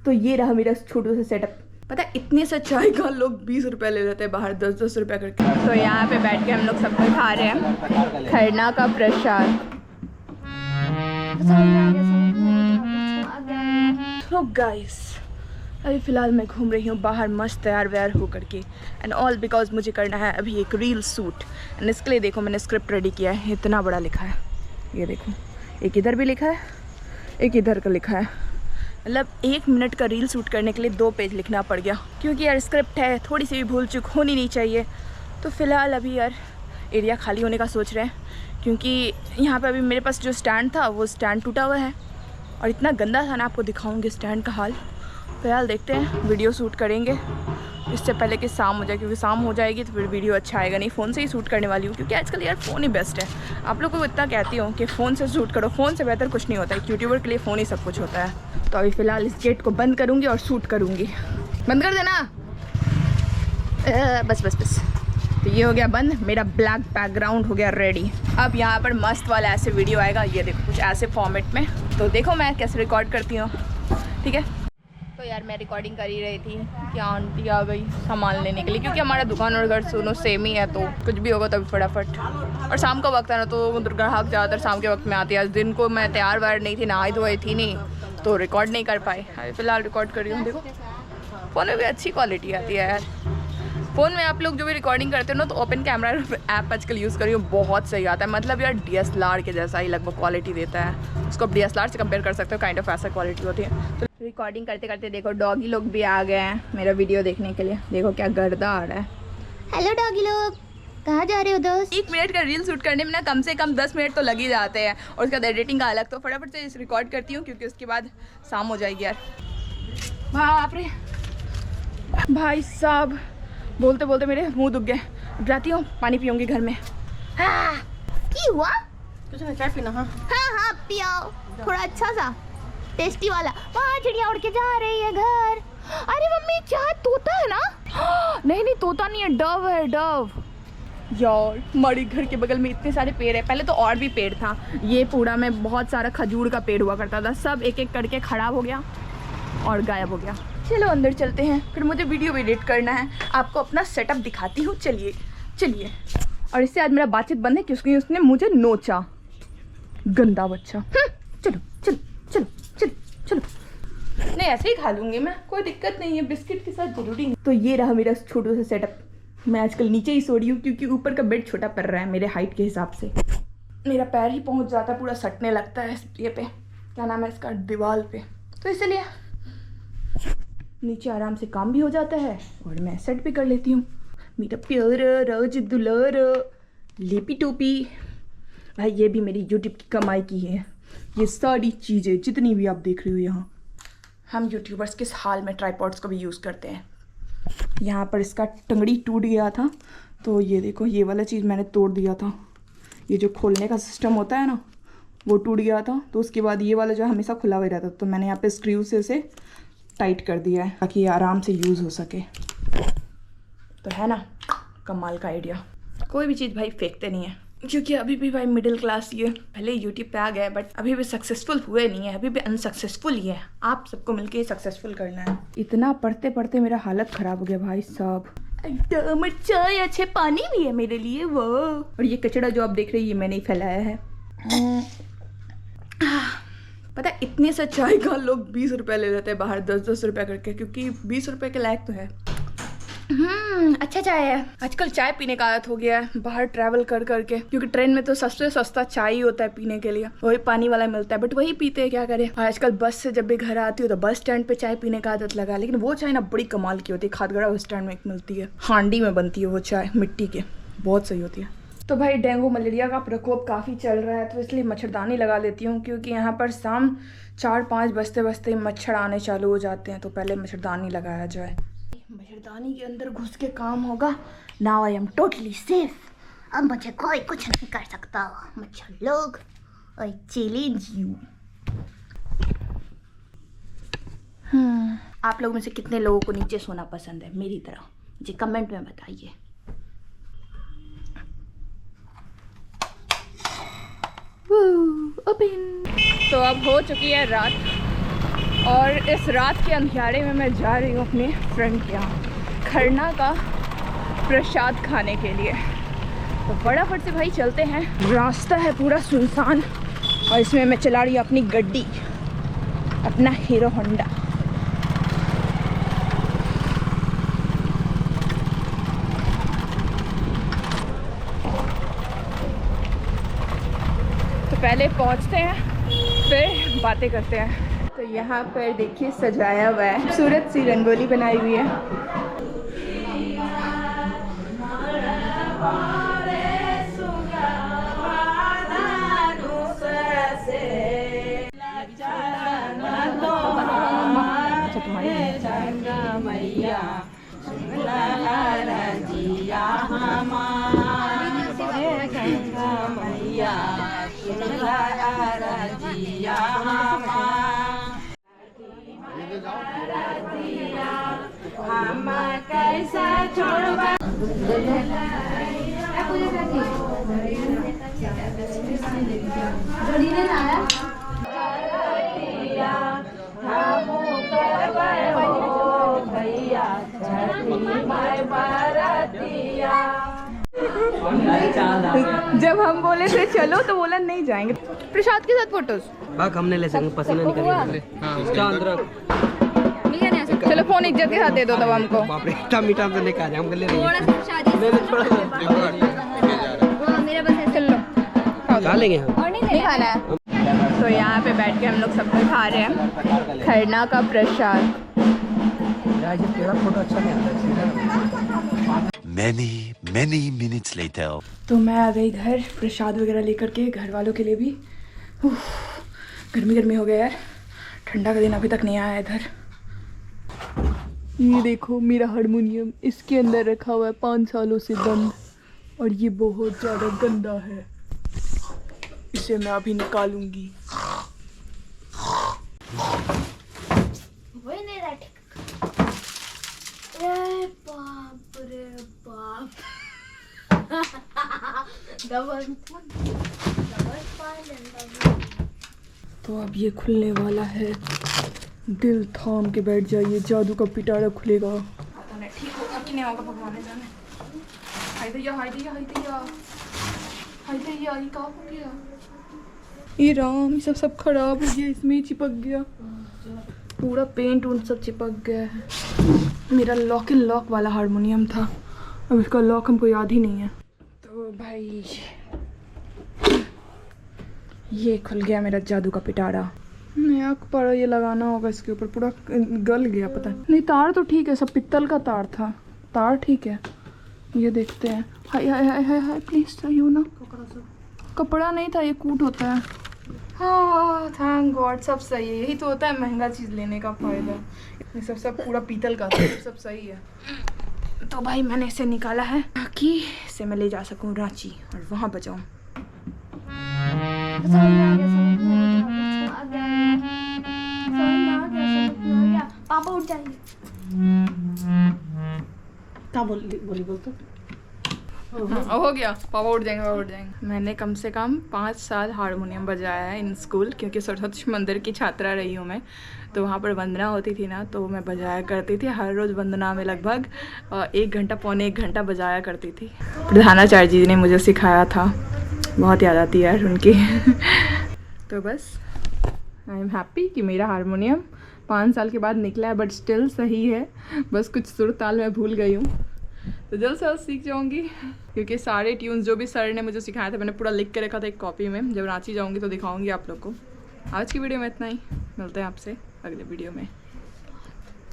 तो ये रहा मेरा छोटू सा सेटअप। पता है इतने से चाय का लोग 20 रुपये ले लेते हैं बाहर, 10-10 रुपये करके। तो यहाँ पे बैठ के हम लोग सब कोई खा रहे हैं खरना का प्रसाद। तो गाइस अभी फ़िलहाल मैं घूम रही हूँ बाहर मस्त तैयार व्यार हो करके, एंड ऑल बिकॉज मुझे करना है अभी एक रील शूट। एंड इसके लिए देखो मैंने स्क्रिप्ट रेडी किया है, इतना बड़ा लिखा है, ये देखो, एक इधर भी लिखा है, एक इधर का लिखा है। मतलब 1 मिनट का रील शूट करने के लिए 2 पेज लिखना पड़ गया, क्योंकि यार स्क्रिप्ट है, थोड़ी सी भी भूल चूक होनी नहीं चाहिए। तो फ़िलहाल अभी यार एरिया खाली होने का सोच रहे हैं, क्योंकि यहाँ पे अभी मेरे पास जो स्टैंड था वो स्टैंड टूटा हुआ है और इतना गंदा था ना, आपको दिखाऊंगी स्टैंड का हाल। फिलहाल देखते हैं, वीडियो शूट करेंगे इससे पहले कि शाम हो जाए, क्योंकि शाम हो जाएगी तो फिर वीडियो अच्छा आएगा नहीं। फ़ोन से ही शूट करने वाली हूँ, क्योंकि आजकल यार फ़ोन ही बेस्ट है। आप लोगों को इतना कहती हूँ कि फ़ोन से शूट करो, फ़ोन से बेहतर कुछ नहीं होता है, यूट्यूबर के लिए फ़ोन ही सब कुछ होता है। तो अभी फ़िलहाल इस गेट को बंद करूँगी और शूट करूँगी। बंद कर देना, बस बस बस। तो ये हो गया बंद, मेरा ब्लैक बैकग्राउंड हो गया रेडी। अब यहाँ पर मस्त वाला ऐसे वीडियो आएगा, ये देखो कुछ ऐसे फॉर्मेट में। तो देखो मैं कैसे रिकॉर्ड करती हूँ, ठीक है। तो यार मैं रिकॉर्डिंग कर ही रही थी कि आंटी आ गई सामान लेने के लिए, क्योंकि हमारा दुकान और घर दोनों सेम ही है, तो कुछ भी होगा तभी फटाफट। और शाम का वक्त है ना, तो ग्राहक ज़्यादातर शाम के वक्त में आती है। आज दिन को मैं तैयार वार नहीं थी, नहाई धोई थी नहीं, तो रिकॉर्ड नहीं कर पाई। अभी फ़िलहाल रिकॉर्ड कर रही हूँ। देखो फ़ोन में भी अच्छी क्वालिटी आती है यार। फ़ोन में आप लोग जो भी रिकॉर्डिंग करते हो ना, तो ओपन कैमरा ऐप आजकल यूज़ करिए, बहुत सही आता है। मतलब यार DSLR के जैसा ही लगभग क्वालिटी देता है, उसको आप DSLR से कंपेयर कर सकते हो, काइंड ऑफ ऐसा क्वालिटी होती है। तो रिकॉर्डिंग करते करते देखो डॉगी लोग भी आ गए हैं मेरा वीडियो देखने के लिए। देखो क्या गर्दा आ रहा है। हेलो डॉगी लोग, कहाँ जा रहे हो दोस्त? 1 मिनट का रील शूट करने में ना कम से कम 10 मिनट तो लग ही जाते हैं, और उसका एडिटिंग का अलग। तो फटाफट से इस रिकॉर्ड करती हूँ, क्योंकि उसके बाद शाम हो जाएगी यार। बाप रे भाई साहब, बोलते बोलते मेरे मुंह दुख गए। जाती हूँ, पानी पीऊँगी घर में। हाँ की हुआ? कुछ नहीं, चाय पीना। हाँ हाँ पियाओ, थोड़ा अच्छा सा टेस्टी वाला। वहाँ चिड़िया उड़ के जा रही है घर। अरे मम्मी क्या तोता है ना? नहीं नहीं तोता नहीं है, डव है, डव। यार हमारे घर के बगल में इतने सारे पेड़ है, पहले तो और भी पेड़ था। ये पूरा में बहुत सारा खजूर का पेड़ हुआ करता था, सब एक एक करके खराब हो गया और गायब हो गया। चलो अंदर चलते हैं, फिर मुझे वीडियो एडिट करना है, आपको अपना सेटअप दिखाती हूँ। चलिए चलिए। और इससे आज मेरा बातचीत बंद है, क्योंकि उसने मुझे नोचा, गंदा बच्चा। चलो चलो चलो चलो चलो। नहीं ऐसे ही खा लूँगी मैं, कोई दिक्कत नहीं है, बिस्किट के साथ जरूरी नहीं। तो ये रहा मेरा छोटू सा सेटअप। मैं आजकल नीचे ही सो रही हूँ, क्योंकि ऊपर का बेड छोटा पड़ रहा है मेरे हाइट के हिसाब से। मेरा पैर ही पहुँच जाता है, पूरा सटने लगता है ये पे, क्या नाम है इसका, दीवार पे। तो इसलिए नीचे आराम से काम भी हो जाता है और मैं सेट भी कर लेती हूँ। मेरा प्यारा राज दुलारा लेपी टोपी। भाई ये भी मेरी यूट्यूब की कमाई की है, ये सारी चीज़ें जितनी भी आप देख रहे हो यहाँ। हम यूट्यूबर्स किस हाल में ट्राइपॉड्स को भी यूज़ करते हैं। यहाँ पर इसका टंगड़ी टूट गया था, तो ये देखो ये वाला चीज़ मैंने तोड़ दिया था। ये जो खोलने का सिस्टम होता है ना, वो टूट गया था। तो उसके बाद ये वाला जो हमेशा खुला हुआ रहता, तो मैंने यहाँ पे स्क्रू से इसे टाइट कर दिया है, ताकि ये आराम से यूज़ हो सके। तो है ना कमाल का आइडिया। कोई भी चीज़ भाई फेंकते नहीं है, क्योंकि अभी भी भाई मिडिल क्लास ही है। पहले यूट्यूब पे आ गए, बट अभी भी सक्सेसफुल हुए नहीं है, अभी भी अनसक्सेसफुल ही है। आप सबको मिलके सक्सेसफुल करना है। इतना पढ़ते पढ़ते मेरा हालत ख़राब हो गया भाई साहब। एकदम चाय, अच्छे पानी भी है मेरे लिए वो। और ये कचरा जो आप देख रहे हैं, ये मैंने ही फैलाया है। पता है इतने से चाय का लोग 20 रुपये ले लेते हैं बाहर, 10-10 रुपये करके, क्योंकि 20 रुपये के लायक तो है। अच्छा चाय है। आजकल चाय पीने का आदत हो गया है बाहर ट्रैवल कर करके, क्योंकि ट्रेन में तो सबसे सस्ता चाय ही होता है पीने के लिए, वही पानी वाला मिलता है, बट वही पीते हैं, क्या करें। आजकल बस से जब भी घर आती हो तो बस स्टैंड पे चाय पीने का आदत लगा, लेकिन वो चाय ना बड़ी कमाल की होती है। खादगड़ा बस स्टैंड में एक मिलती है, हांडी में बनती है वो चाय, मिट्टी के, बहुत सही होती है। तो भाई डेंगू मलेरिया का प्रकोप काफ़ी चल रहा है, तो इसलिए मच्छरदानी लगा लेती हूँ, क्योंकि यहाँ पर शाम 4-5 बजते बजते मच्छर आने चालू हो जाते हैं, तो पहले मच्छरदानी लगाया जाए। मच्छरदानी के अंदर घुस के काम होगा। Now I am totally safe, अब मुझे कोई कुछ नहीं कर सकता। मच्छर लोग, आई चैलेंज यू। आप लोग में से कितने लोगों को नीचे सोना पसंद है मेरी तरह, मुझे कमेंट में बताइए। ओपन। तो अब हो चुकी है रात, और इस रात के अंधियारे में मैं जा रही हूँ अपने फ्रेंड के यहाँ खरना का प्रसाद खाने के लिए। तो फटाफट से भाई चलते हैं। रास्ता है पूरा सुनसान और इसमें मैं चला रही हूँ अपनी गड्डी, अपना हीरो होंडा। तो पहले पहुँचते हैं फिर बातें करते हैं। तो यहाँ पर देखिए सजाया हुआ है, खूबसूरत सी रंगोली बनाई हुई है। जब हम बोले थे चलो तो बोला नहीं जाएंगे। प्रसाद के साथ फोटोज हमने ले सकते, पसीना निकल चलो फोन इज्जत के साथ दे दो तब हमको। बाप रे इतना मीठा तो लेकर आ जाए, हमको ले रहे खा लेंगे हम और नहीं खाना है। तो यहाँ पे बैठ के हम लोग सब कुछ खा रहे हैं खरना का प्रसाद। तेरा फोटो अच्छा नहीं आता। Many minutes later. तो मैं आ गई घर प्रसाद वगैरह लेकर के, घर वालों के लिए भी। गर्मी गर्मी हो गया यार, ठंडा का दिन अभी तक नहीं आया इधर। ये देखो मेरा हारमोनियम इसके अंदर रखा हुआ है 5 सालों से बंद, और ये बहुत ज़्यादा गंदा है, इसे मैं अभी निकालूंगी। बाप रे बाप तो अब ये खुलने वाला है, दिल थाम के बैठ जाइए, जादू का पिटारा खुलेगा। पता नहीं ठीक होगा कि नहीं होगा, भगवान ने जाने। हाय दैया हाय दैया हाय दैया हाय दैया, ये क्या हो गया? ये राम सब खराब हो गया, इसमें ही चिपक गया पूरा, पेंट उन सब चिपक गया है। मेरा लॉक एंड लॉक वाला हारमोनियम था, अब इसका लॉक हमको याद ही नहीं है। तो भाई ये खुल गया मेरा जादू का पिटारा। नया पर ये लगाना होगा इसके ऊपर, पूरा गल गया पता नहीं। तार तो ठीक है, सब पित्तल का तार था, तार ठीक है। ये देखते हैं। हाय हाय हाय हाय हाय प्लीज चाहिए ना, कपड़ा नहीं था, ये कूट होता है। हाँ थैंक गॉड सब सही है, यही तो होता है महंगा चीज़ लेने का फ़ायदा। ये सब पूरा पीतल का था, सब सही है। तो भाई मैंने इसे निकाला है ताकि इसे मैं ले जा सकूँ रांची और वहाँ बचाऊँ। पापा उठ जाएंगे। क्या बोली बोल तो हो गया, पापा उठ जाएंगे। मैंने कम से कम 5 साल हारमोनियम बजाया है इन स्कूल, क्योंकि सरस्वती मंदिर की छात्रा रही हूँ मैं। तो वहाँ पर वंदना होती थी ना, तो मैं बजाया करती थी हर रोज़ वंदना में लगभग 1 घंटा पौने 1 घंटा बजाया करती थी। प्रधानाचार्य जी ने मुझे सिखाया था, बहुत याद आती है यार उनकी। तो बस आई एम हैप्पी कि मेरा हारमोनियम 5 साल के बाद निकला है, बट स्टिल सही है। बस कुछ सुर ताल मैं भूल गई हूँ, तो जल्द से जल्द सीख जाऊँगी, क्योंकि सारे ट्यून्स जो भी सर ने मुझे सिखाया था मैंने पूरा लिख के रखा था एक कॉपी में। जब रांची जाऊँगी तो दिखाऊँगी आप लोग को। आज की वीडियो में इतना ही, मिलते हैं आपसे अगले वीडियो में।